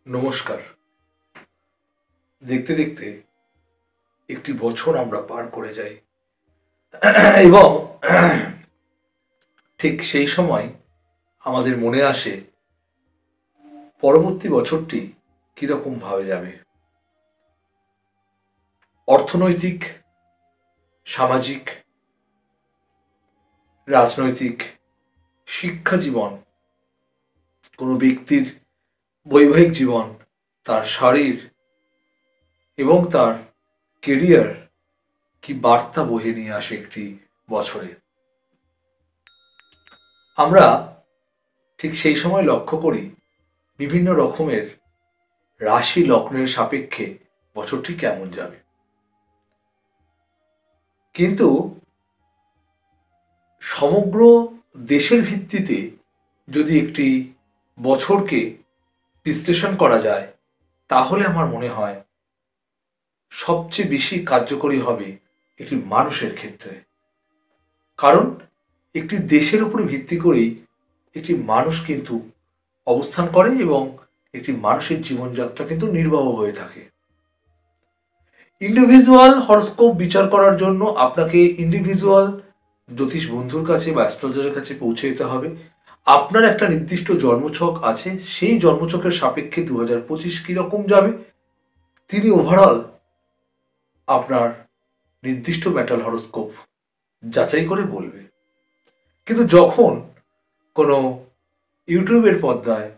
নমস্কার। দেখতে দেখতে একটি বছর আমরা পার করে যাই এবং ঠিক সেই সময় আমাদের মনে আসে পরবর্তী বছরটি কিরকম ভাবে যাবে। অর্থনৈতিক, সামাজিক, রাজনৈতিক, শিক্ষা জীবন, কোনো ব্যক্তির বৈবাহিক জীবন, তার শরীর এবং তার কেরিয়ার কি বার্তা বয়ে নিয়ে আসে একটি বছরে। আমরা ঠিক সেই সময় লক্ষ্য করি বিভিন্ন রকমের রাশি লগ্নের সাপেক্ষে বছরটি কেমন যাবে। কিন্তু সমগ্র দেশের ভিত্তিতে যদি একটি বছরকে বিশ্লেষণ করা যায় তাহলে আমার মনে হয় সবচেয়ে বেশি কার্যকরী হবে একটি মানুষের ক্ষেত্রে। কারণ একটি দেশের উপরে ভিত্তি করেই একটি মানুষ কিন্তু অবস্থান করে এবং একটি মানুষের জীবনযাত্রা কিন্তু নির্বাহ হয়ে থাকে। ইন্ডিভিজুয়াল হরোস্কোপ বিচার করার জন্য আপনাকে ইন্ডিভিজুয়াল জ্যোতিষ বন্ধুর কাছে বা অ্যাস্ট্রোলজারের কাছে পৌঁছে যেতে হবে। আপনার একটা নির্দিষ্ট জন্মছক আছে, সেই জন্মছকের সাপেক্ষে 2025 কীরকম যাবে তিনি ওভারঅল আপনার নির্দিষ্ট মেটাল হরোস্কোপ যাচাই করে বলবে। কিন্তু যখন কোনো ইউটিউবের পর্দায়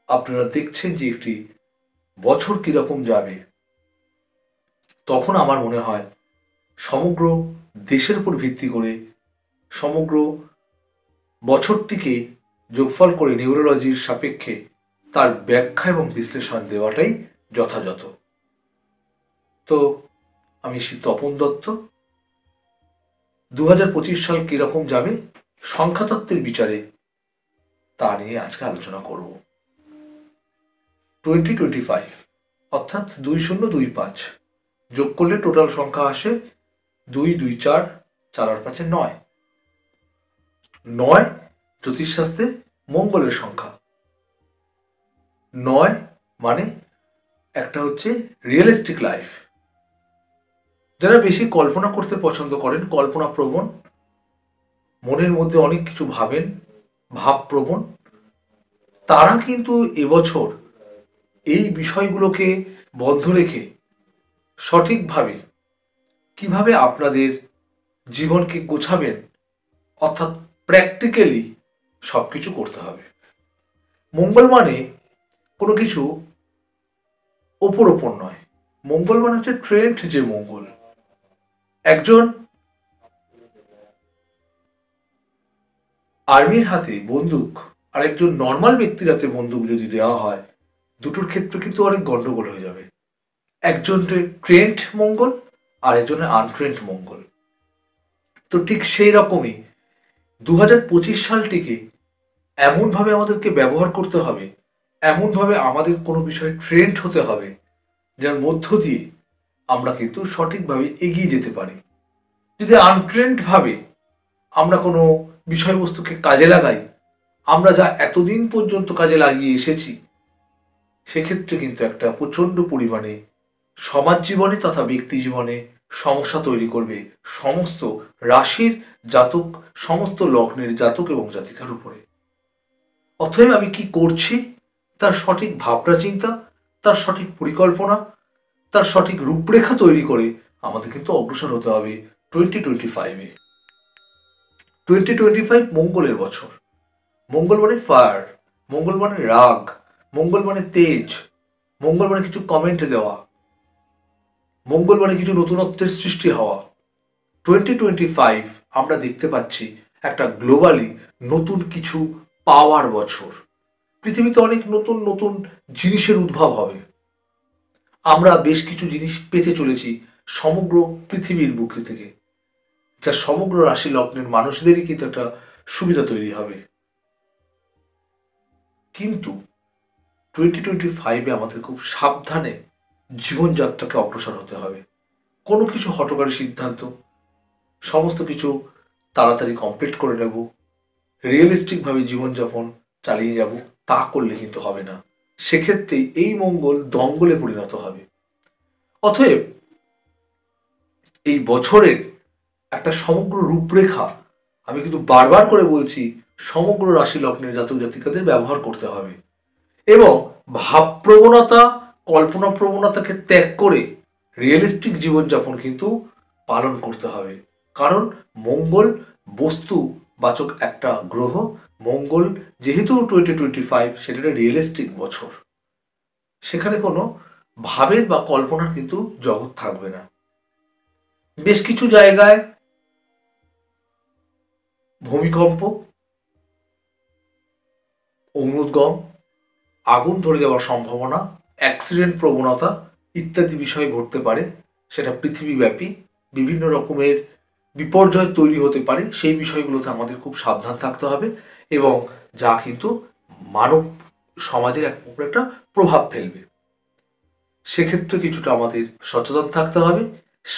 আপনারা দেখছেন যে একটি বছর কীরকম যাবে, তখন আমার মনে হয় সমগ্র দেশের উপর ভিত্তি করে সমগ্র বছরটিকে যোগফল করে নিউরোলজির সাপেক্ষে তার ব্যাখ্যা এবং বিশ্লেষণ দেওয়াটাই যথাযথ। তো আমি শ্রী তপন দত্ত 2025 সাল কীরকম যাবে সংখ্যাতত্ত্বের বিচারে তা নিয়ে আজকে আলোচনা করব। 2025 অর্থাৎ 2025 যোগ করলে টোটাল সংখ্যা আসে 2 2 4 4 আর 5 9। 9 জ্যোতিষশাস্ত্রে মঙ্গলের সংখ্যা। 9 মানে একটা হচ্ছে রিয়েলিস্টিক লাইফ। যারা বেশি কল্পনা করতে পছন্দ করেন, কল্পনা প্রবণ, মনের মধ্যে অনেক কিছু ভাবেন, ভাবপ্রবণ, তারা কিন্তু এবছর এই বিষয়গুলোকে বন্ধ রেখে সঠিকভাবে কিভাবে আপনাদের জীবনকে গোছাবেন অর্থাৎ প্র্যাকটিক্যালি সব কিছু করতে হবে। মঙ্গল মানে কোনো কিছু ওপর ওপর নয়, মঙ্গল মানে হচ্ছে ট্রেন্ড যে মঙ্গল। একজন আর্মির হাতে বন্দুক আর একজন নর্মাল ব্যক্তির হাতে বন্দুক যদি দেওয়া হয়, দুটোর ক্ষেত্রে কিন্তু অনেক গন্ডগোল হয়ে যাবে। একজনের ট্রেন্ড মঙ্গল আর একজনের আনট্রেন্ড মঙ্গল। তো ঠিক সেই রকমই 2025 সালটিকে এমনভাবে আমাদেরকে ব্যবহার করতে হবে, এমনভাবে আমাদের কোনো বিষয়ে ট্রেন্ড হতে হবে যার মধ্য দিয়ে আমরা কিন্তু সঠিকভাবে এগিয়ে যেতে পারি। যদি আনট্রেন্ডভাবে আমরা কোনো বিষয়বস্তুকে কাজে লাগাই, আমরা যা এতদিন পর্যন্ত কাজে লাগিয়ে এসেছি, সেক্ষেত্রে কিন্তু একটা প্রচণ্ড পরিমাণে সমাজ জীবনে তথা ব্যক্তি জীবনে সমস্যা তৈরি করবে সমস্ত রাশির জাতক, সমস্ত লগ্নের জাতক এবং জাতিকার উপরে। অতএব আমি কি করছি তার সঠিক ভাবনা চিন্তা, তার সঠিক পরিকল্পনা, তার সঠিক রূপরেখা তৈরি করে আমাদের কিন্তু অগ্রসর হতে হবে 2025-এ। 2025 মঙ্গলের বছর। মঙ্গল মানে ফায়ার, মঙ্গল মানে রাগ, মঙ্গল মানে তেজ, মঙ্গল মানে কিছু কমেন্ট দেওয়া, মঙ্গল মানে কিছু নতুনত্বের সৃষ্টি হওয়া। 2025 আমরা দেখতে পাচ্ছি একটা গ্লোবালি নতুন কিছু পাওয়ার বছর। পৃথিবীতে অনেক নতুন নতুন জিনিসের উদ্ভব হবে। আমরা বেশ কিছু জিনিস পেতে চলেছি সমগ্র পৃথিবীর বুকে থেকে, যা সমগ্র রাশি লগ্নের মানুষদেরই কিন্তু একটা সুবিধা তৈরি হবে। কিন্তু 2025-এ আমাদের খুব সাবধানে জীবনযাত্রাকে অগ্রসর হতে হবে। কোনো কিছু হঠকারী সিদ্ধান্ত, সমস্ত কিছু তাড়াতাড়ি কমপ্লিট করে নেব, রিয়েলিস্টিকভাবে জীবনযাপন চালিয়ে যাব, তা করলে কিন্তু হবে না। সেক্ষেত্রে এই মঙ্গল দঙ্গলে পরিণত হবে। অতএব এই বছরের একটা সমগ্র রূপরেখা আমি কিন্তু বারবার করে বলছি, সমগ্র রাশি লগ্নের জাতক জাতিকাদের ব্যবহার করতে হবে এবং ভাবপ্রবণতা, কল্পনা প্রবণতাকে ত্যাগ করে রিয়েলিস্টিক জীবনযাপন কিন্তু পালন করতে হবে। কারণ মঙ্গল বস্তু বাচক একটা গ্রহ। মঙ্গল যেহেতু 2025 সেটা একটা রিয়েলিস্টিক বছর, সেখানে কোনো ভাবের বা কল্পনার কিন্তু জগৎ থাকবে না। বেশ কিছু জায়গায় ভূমিকম্প, অগ্নুদ্গম, আগুন ধরে যাওয়ার সম্ভাবনা, অ্যাক্সিডেন্ট প্রবণতা ইত্যাদি বিষয় ঘটতে পারে। সেটা পৃথিবীব্যাপী বিভিন্ন রকমের বিপর্যয় তৈরি হতে পারে। সেই বিষয়গুলোতে আমাদের খুব সাবধান থাকতে হবে এবং যা কিন্তু মানব সমাজের একটা প্রভাব ফেলবে। সেক্ষেত্রে কিছুটা আমাদের সচেতন থাকতে হবে।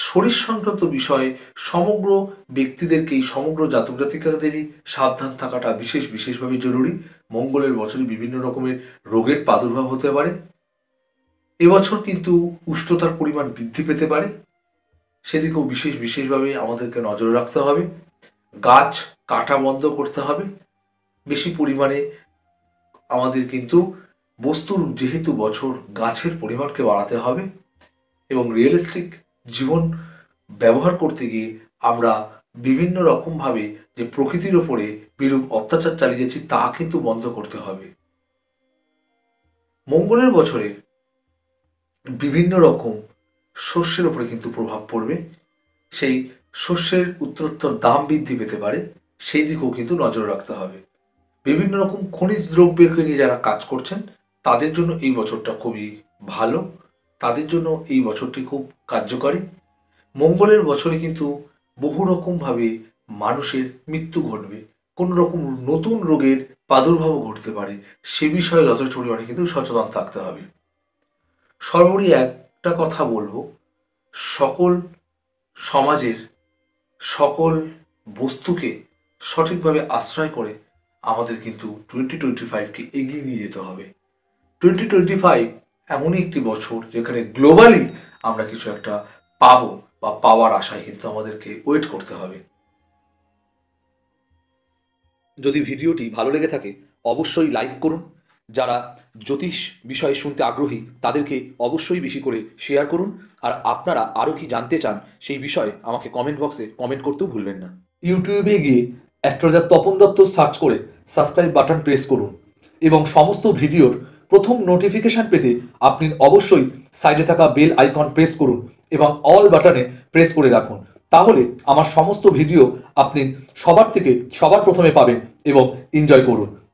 শরীর সংক্রান্ত বিষয়ে সমগ্র ব্যক্তিদেরকেই, সমগ্র জাতক জাতিকাদেরই সাবধান থাকাটা বিশেষভাবে জরুরি। মঙ্গলের বছরে বিভিন্ন রকমের রোগের প্রাদুর্ভাব হতে পারে। এবছর কিন্তু উষ্ণতার পরিমাণ বৃদ্ধি পেতে পারে, সেদিকেও বিশেষভাবে আমাদেরকে নজর রাখতে হবে। গাছ কাটা বন্ধ করতে হবে। বেশি পরিমাণে আমাদের কিন্তু বস্তুর যেহেতু বছর, গাছের পরিমাণকে বাড়াতে হবে এবং রিয়েলিস্টিক জীবন ব্যবহার করতে গিয়ে আমরা বিভিন্ন রকমভাবে যে প্রকৃতির ওপরে বিরূপ অত্যাচার চালিয়ে যাচ্ছি তা কিন্তু বন্ধ করতে হবে। মঙ্গলের বছরে বিভিন্ন রকম শস্যের ওপরে কিন্তু প্রভাব পড়বে। সেই শস্যের উত্তরোত্তর দাম বৃদ্ধি পেতে পারে, সেই দিকেও কিন্তু নজর রাখতে হবে। বিভিন্ন রকম খনিজ দ্রব্যকে নিয়ে যারা কাজ করছেন তাদের জন্য এই বছরটা খুবই ভালো, তাদের জন্য এই বছরটি খুব কার্যকরী। মঙ্গলের বছরে কিন্তু বহু রকমভাবে মানুষের মৃত্যু ঘটবে, কোনো রকম নতুন রোগের প্রাদুর্ভাবও ঘটতে পারে। সে বিষয়ে যথেষ্ট পরিমাণে কিন্তু সচেতন থাকতে হবে। সর্বোপরি একটা কথা বলবো, সকল সমাজের সকল বস্তুকে সঠিকভাবে আশ্রয় করে আমাদের কিন্তু 2025কে এগিয়ে নিয়ে যেতে হবে। 2025 এমনই একটি বছর যেখানে গ্লোবালি আমরা কিছু একটা পাবো বা পাওয়ার আশায় কিন্তু আমাদেরকে ওয়েট করতে হবে। যদি ভিডিওটি ভালো লেগে থাকে অবশ্যই লাইক করুন। যারা জ্যোতিষ বিষয়ে শুনতে আগ্রহী তাদেরকে অবশ্যই বেশি করে শেয়ার করুন। আর আপনারা আরও কি জানতে চান সেই বিষয়ে আমাকে কমেন্ট বক্সে কমেন্ট করতেও ভুলবেন না। ইউটিউবে গিয়ে অ্যাস্ট্রোলজার তপন দত্ত সার্চ করে সাবস্ক্রাইব বাটন প্রেস করুন এবং সমস্ত ভিডিওর প্রথম নোটিফিকেশান পেতে আপনি অবশ্যই সাইডে থাকা বেল আইকন প্রেস করুন এবং অল বাটনে প্রেস করে রাখুন। তাহলে আমার সমস্ত ভিডিও আপনি সবার প্রথমে পাবেন এবং এনজয় করুন।